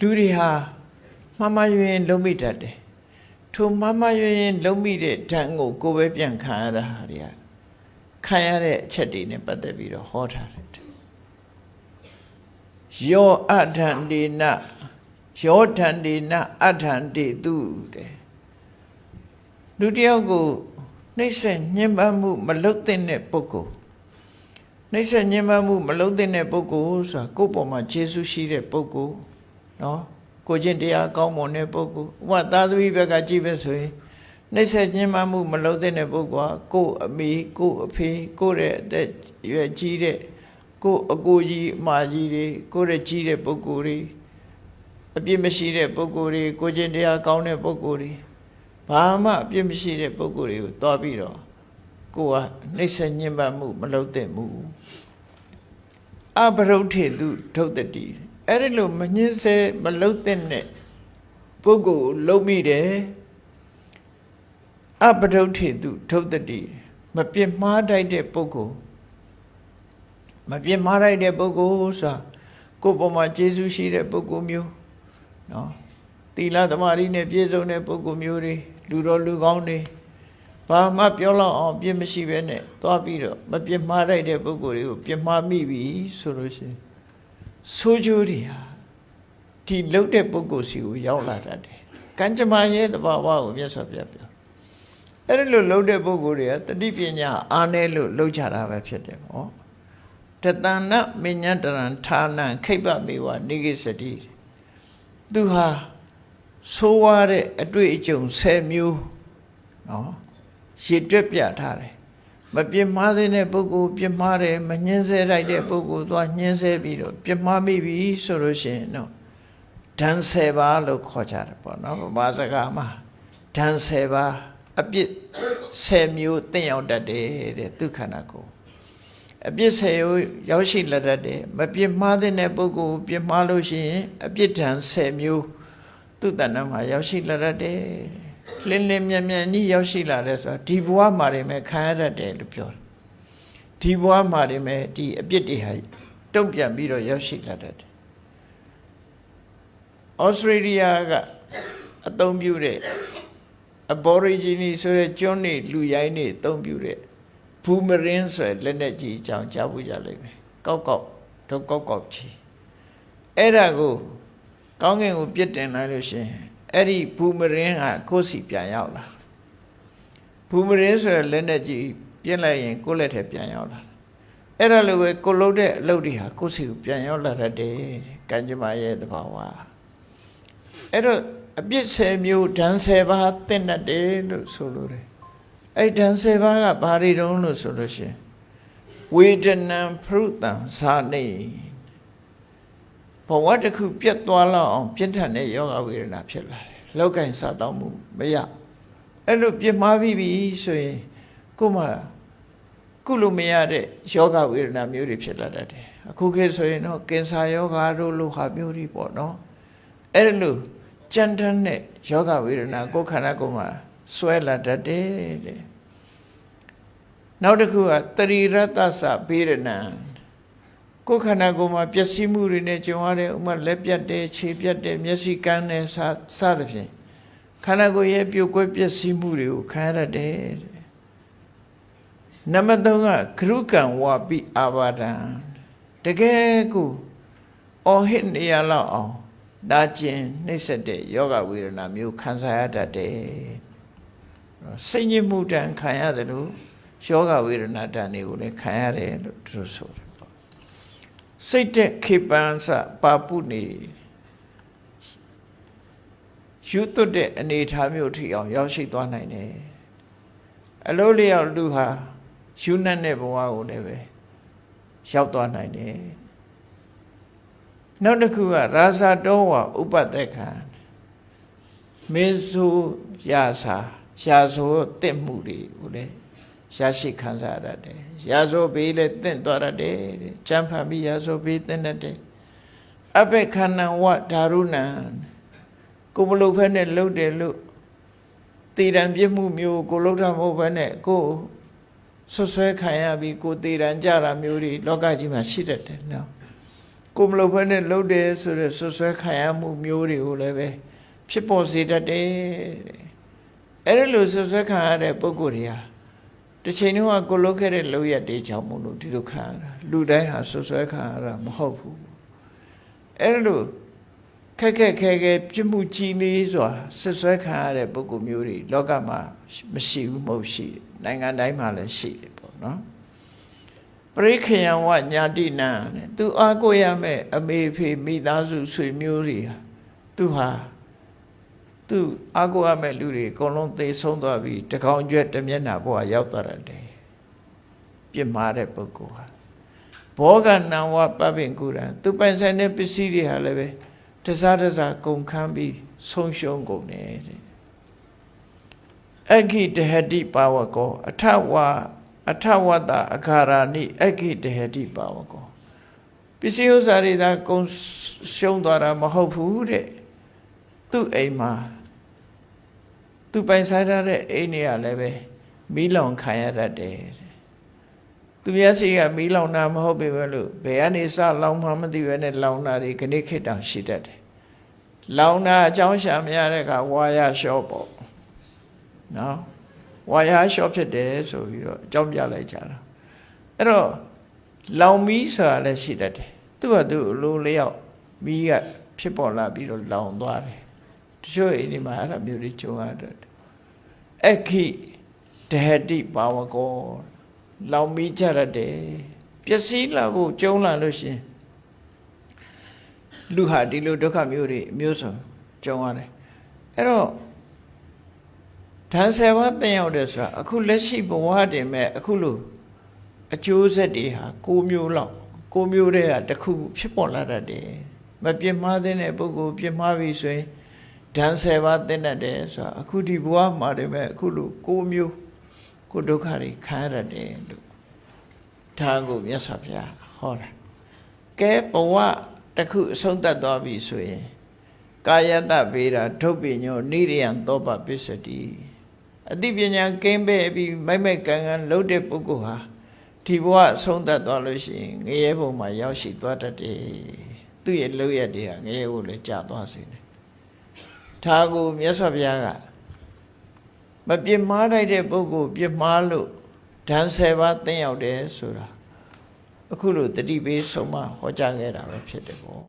လူတွေဟာမှားမှားယွင်းယွင်းလုံးမိတတ်တယ်ထိုမှားမှားယွင်းယွင်းလုံးမိတဲ့ဓာတ်ကိုပဲပြန်ခံရတာဟာတွေကခံရတဲ့အချက်တွေနဲ့ပတ်သက်ပြီးတော့ဟောထားတယ်ယောအထံဒေနယောထံဒေနအထံဒေတုတဲ့လူတယောက်ကိုနှိမ့်ဆက်ညှဉ်းပန်းမှုမလုပ်သင့်တဲ့ပုဂ္ဂိုလ်နှိမ့်ဆက်ညှဉ်းပန်းမှုမလုပ်သင့်တဲ့ပုဂ္ဂိုလ်ဆိုတာကိုယ့်ပေါ်မှာကျေးဇူးရှိတဲ့ပုဂ္ဂိုလ်နော်ကိုကျင့်တရားကောင်းမွန်တဲ့ပုဂ္ဂိုလ်ဥပသာသမီဘက်ကကြည့်ပဲဆိုရင်နှိမ့်ဆက်ညှဉ်းပန်းမှုမလုပ်သင့်တဲ့ပုဂ္ဂိုလ်ကကိုယ့်အမေကိုယ့်အဖေကိုယ့်ရဲ့အသက်ရွယ်ကြီးတဲ့ကိုယ့်အကိုကြီးအမကြီးတွေကိုယ့်ရဲ့ကြီးတဲ့ပုဂ္ဂိုလ်တွေအပြစ်မရှိတဲ့ပုဂ္ဂိုလ်တွေကိုကျင့်တရားကောင်းတဲ့ပုဂ္ဂိုလ်တွေဘာမှအပြစ်မရှိတဲ့ပုဂ္ဂိုလ်တွေကိုတွားပြီးတော့ကိုယ်ကနှိမ့်ဆက်ညှဉ်းပန်းမှုမလုပ်သင့်ဘူးအပရုဋ္ဌေတုထုတ်တတိအဲ့ဒီလိုမညှဉ်းဆဲမလုပ်သင့်တဲ့ပုဂ္ဂိုလ်လုံးမိတယ်အပရုဋ္ဌေတုထုတ်တတိမပြစ်မှားတတ်တဲ့ပုဂ္ဂိုလ်မပြစ်မှားတတ်တဲ့ပုဂ္ဂိုလ်ဆိုတာကိုယ်ပေါ်မှာကျေးဇူးရှိတဲ့ပုဂ္ဂိုလ်မျိုးနော်သီလသမာဓိနဲ့ပြည့်စုံတဲ့ပုဂ္ဂိုလ်မျိုးတွေလူတော်လူကောင်းတွေဘာမှပြောလောက်အောင်ပြစ်မရှိပဲနဲ့သွားပြီးတော့မပြစ်မှားတတ်တဲ့ပုဂ္ဂိုလ်တွေကိုပြစ်မှားမိပြီဆိုလို့ရှိရင်ဆိုးကျိုးတွေဟာဒီလှုပ်တဲ့ပုဂ္ဂိုလ်စီကိုရောက်လာတတ်တယ်ကံကြမ္မာရဲ့သဘာဝကိုမြတ်စွာဘုရားပြောအဲ့ဒီလိုလှုပ်တဲ့ပုဂ္ဂိုလ်တွေကတတိပညာအားနည်းလို့လှုပ်ကြတာပဲဖြစ်တယ်ပေါ့တတဏမဉ္ဇတရံဌာနံခိပ္ပမေဝနိဂိစတိသူဟာဆိုးဝါးတဲ့အတွေ့အကြုံ10မျိုးနော်ရည်တွက်ပြထားတယ်မပြစ်မှားတဲ့ပုဂ္ဂိုလ်ပြစ်မှားတယ်မညှင်းဆဲလိုက်တဲ့ပုဂ္ဂိုလ်သွားညှင်းဆဲပြီးတော့ပြစ်မှားမိပြီဆိုလို့ရှိရင်တော့ဒဏ်10ပါးလို့ခေါ်ကြတယ်ပေါ့နော်ဗမာစကားမှာဒဏ်10ပါးအပြစ်10မျိုးသင်ရောက်တတ်တယ်တဲ့သူခန္ဓာကိုယ်အပြစ်10မျိုးရောက်ရှိလာတတ်တယ်မပြစ်မှားတဲ့ပုဂ္ဂိုလ်ပြစ်မှားလို့ရှိရင်အပြစ်ဒဏ်10မျိုးသူတဏ္ဍမှာရောက်ရှိလာတတ်တယ်လင်းလင်းမြန်မြန်ကြီးရောက်ရှိလာတယ်ဆိုတော့ဒီဘဝမှာနေမဲ့ခံရတတ်တယ်လို့ပြောတယ်ဒီဘဝမှာနေမဲ့ဒီအပြစ်တွေဟာတုံ့ပြန်ပြီးတော့ရောက်ရှိလာတတ်တယ်ဩစတြေးလျကအသုံးပြုတဲ့ Aborigine ဆိုတဲ့ကျွန်းနေလူရိုင်းနေအသုံးပြုတဲ့ဘူမရင်းဆိုတဲ့လက်နဲ့ကြီးအကြောင်းကြားဖို့ကြလိမ့်မယ်ကောက်ကောက်တော့ကောက်ကောက်ချီအဲ့ဒါကိုကောင်းကင်ကိုပြစ်တင်လိုက်လို့ရှင်အဲ့ဒီဘူမရင်းကကိုယ်စီပြန်ရောက်လာဘူမရင်းဆိုတဲ့လက်နဲ့ကြီးပြစ်လိုက်ရင်ကိုယ်လက်ထဲပြန်ရောက်လာအဲ့ဒါလိုပဲကိုလှုပ်တဲ့အလုပ်တွေဟာကိုယ်စီကိုပြန်ရောက်လာတတ်တယ်ကံကြမ္မာရဲ့သဘာဝအဲ့တော့အပြစ်10မျိုးဒဏ်10ပါးသင့်တတ်တယ်လို့ဆိုလိုတယ်အဲ့ဒဏ်10ပါးကဘာတွေတုံးလို့ဆိုလို့ရှင်ဝေဒနံဖရုတံဇာနေဘဝတစ်ခုပြတ်သွားလောက်အောင်ပြင်းထန်တဲ့ယောဂဝေဒနာဖြစ်လာတယ်လောက်ကင်စားတော့မှုမရအဲ့လိုပြစ်မှားပြီးပြီဆိုရင်ကိုယ်မှကုလို့မရတဲ့ယောဂဝေဒနာမျိုးတွေဖြစ်လာတတ်တယ်အခုခေတ်ဆိုရင်တော့ကင်ဆာယောဂတို့လိုဟာမျိုးတွေပေါ့နော်အဲ့လိုကြမ်းတမ်းတဲ့ယောဂဝေဒနာကိုယ်ခန္ဓာကိုယ်မှာဆွဲလာတတ်တယ်တဲ့နောက်တစ်ခုကတရိရတ္တသဗေရဏံကိုယ်ခန္ဓာကိုယ်မှာပျက်စီးမှုတွေနဲ့ကြုံရတဲ့ဥမာလက်ပြတ်တယ်ခြေပြတ်တယ်မျက်စိကန်းတယ်စသဖြင့်ခန္ဓာကိုယ်ရဲ့ပြိုကွဲပျက်စီးမှုတွေကိုခံရတတ်တယ်နံပါတ်3ကဂရုကံဝါပိအာဘာဒံတကယ်ကိုအော်ဟစ်နေရလောက်အောင်ဒါကျင်နှိမ့်ဆက်တဲ့ယောဂဝေဒနာမျိုးခံစားရတတ်တယ်စိတ်ညစ်မှုတန်ခံရတယ်လို့ယောဂဝေဒနာတန်တွေကိုလည်းခံရတယ်လို့သူဆိုတယ်စိတ်တဲ့ခေပန်းစပါပုနေယူသွတ်တဲ့အနေထားမျိုးထိအောင်ရောက်ရှိသွားနိုင်တယ်အလိုလျောက်လူဟာယူနှံ့တဲ့ဘဝကိုလည်းပဲရောက်သွားနိုင်တယ်နောက်တစ်ခုကရာဇတောဝဥပသက်ခံမင်းဆိုရာစာရာဆိုတင့်မှုတွေကိုလည်းရရှိခံစားရတတ်ရာဆိုဘေးလည်းတင့်သွားရတယ်ကျမ်းဖတ်ပြီးရာဆိုဘေးတင့်တတ်တယ်အဘိခန္နဝဓာရုဏံကိုမလုပ်ဖက်နဲ့လှုပ်တယ်လို့တည်ရန်ပြစ်မှုမျိုးကိုလှုပ်တာမဟုတ်ဘဲနဲ့ကိုဆွဆွဲခံရပြီးကိုတည်ရန်ကြတာမျိုးတွေလောကကြီးမှာရှိတတ်တယ်နော် ကိုမလုပ်ဘဲနဲ့လုပ်တယ်ဆိုတဲ့ဆွဆွဲခံရမှုမျိုးတွေကိုလည်းပဲဖြစ်ပေါ်စေတတ်တယ်အဲ့ဒီလိုဆွဆွဲခံရတဲ့ပုဂ္ဂိုလ်တွေဟာတစ်ချိန်တော့ကိုလုပ်ခဲ့တဲ့လုပ်ရက်တွေကြောင့်မို့လို့ဒီလိုခံရတာလူတိုင်းဟာဆွဆွဲခံရတာမဟုတ်ဘူးအဲ့လိုခက်ခဲပြစ်မှုကြီးလေးစွာဆွဆွဲခံရတဲ့ပုဂ္ဂိုလ်မျိုးတွေလောကမှာမရှိဘူးမဟုတ်ရှိတယ်နိုင်ငံတိုင်းမှာလည်းရှိတယ်ပေါ့နော်ပရိခေယဝညာတိနံတဲ့သူအားကိုရမဲ့အမေဖေမိသားစုဆွေမျိုးတွေဟာသူဟာသူအားကိုရမဲ့လူတွေအကုန်လုံးသေဆုံးသွားပြီးတကောင်ကျွဲ့တမျက်နှာဘဝရောက်သွားတယ်ပြစ်မှားတဲ့ပုဂ္ဂိုလ်ဟာဘောဂနံဝပပင်ကုရံသူပိုင်ဆိုင်တဲ့ပစ္စည်းတွေဟာလည်းပဲတစားကုန်ခန်းပြီးဆုံးရှုံးကုန်တယ်တဲ့အဂိတဟတိပါဝကောအထဝတ္တအခါရာနိအဂိတဟတိပါဝကောပစ္စည်းဥစ္စာတွေသာကုန်ရှုံးသွားတာမဟုတ်ဘူးတဲ့သူ့အိမ်မှာသူပိုင်ဆိုင်တဲ့အိမ်တွေကလည်းပဲမီးလောင်ခံရတတ်တယ်သူမျက်စိကမီးလောင်တာမဟုတ်ပေမဲ့လို့ဘယ်ကနေစလောင်မှမသိဘဲနဲ့လောင်တာတွေခဏခေတ်တောင်ရှိတတ်တယ်လောင်တာအကြောင်းရှာမရတဲ့ကဝါရလျှော့ပေါ့နော်ဝါရလျှော့ဖြစ်တယ်ဆိုပြီးတော့အကြောင်းပြလိုက်ကြတာအဲ့တော့လောင်မီးဆိုတာလည်းရှိတတ်တယ်သူကသူ့အလိုလျောက်မီးကဖြစ်ပေါ်လာပြီးတော့လောင်သွားတယ်တချို့အိမ်တွေမှာအဲ့လိုမျိုးတွေကြုံရတယ်အခိတဟတိပါဝကောလောင်မီးကြရတယ်ပျက်စီးလာဖို့ကြုံလာလို့ရှင်လူဟာဒီလိုဒုက္ခမျိုးတွေအမျိုးစုံကြုံရတယ်အဲ့တော့ဓာတ်ဆယ်ပါးသင်ရောက်တယ်ဆိုတာအခုလက်ရှိဘဝတည်မဲ့အခုလိုအကျိုးဆက်တွေဟာ6မျိုးလောက်6မျိုးတည်းကတစ်ခုဖြစ်ပေါ်လာတတ်တယ်မပြစ်မှားတဲ့ပုဂ္ဂိုလ်ပြစ်မှားပြီဆိုရင်ဓာတ်ဆယ်ပါးသင်တတ်တယ်ဆိုတာအခုဒီဘဝမှာတည်မဲ့အခုလို6မျိုးကိုဒုက္ခတွေခံရတဲ့လို့ဒါကိုမြတ်စွာဘုရားဟောတာကဲဘဝတစ်ခုအဆုံးသတ်သွားပြီဆိုရင်ကာယတဗေဒဒုပ္ပညောနိရိယံသောပပစ္စတိအသိပညာကင်းပဲပြီးမိုက်ကန်လှုပ်တဲ့ပုဂ္ဂိုလ်ဟာဒီဘဝအဆုံးသတ်သွားလို့ရှိရင်ငရဲဘုံမှာရောက်ရှိသွားတတ်တယ်သူ့ရဲ့လုပ်ရက်တွေကငရဲဘုံလည်းကြာသွားစေတယ်ဒါကိုမြတ်စွာဘုရားကမပြစ်မှားလိုက်တဲ့ပုဂ္ဂိုလ်ပြစ်မှားလို့ဓာတ်ဆယ်ပါးသင်ရောက်တယ်ဆိုတာအခုလိုတတိပေးဆုံးမဟောကြားခဲ့တာပဲဖြစ်တယ်ပေါ့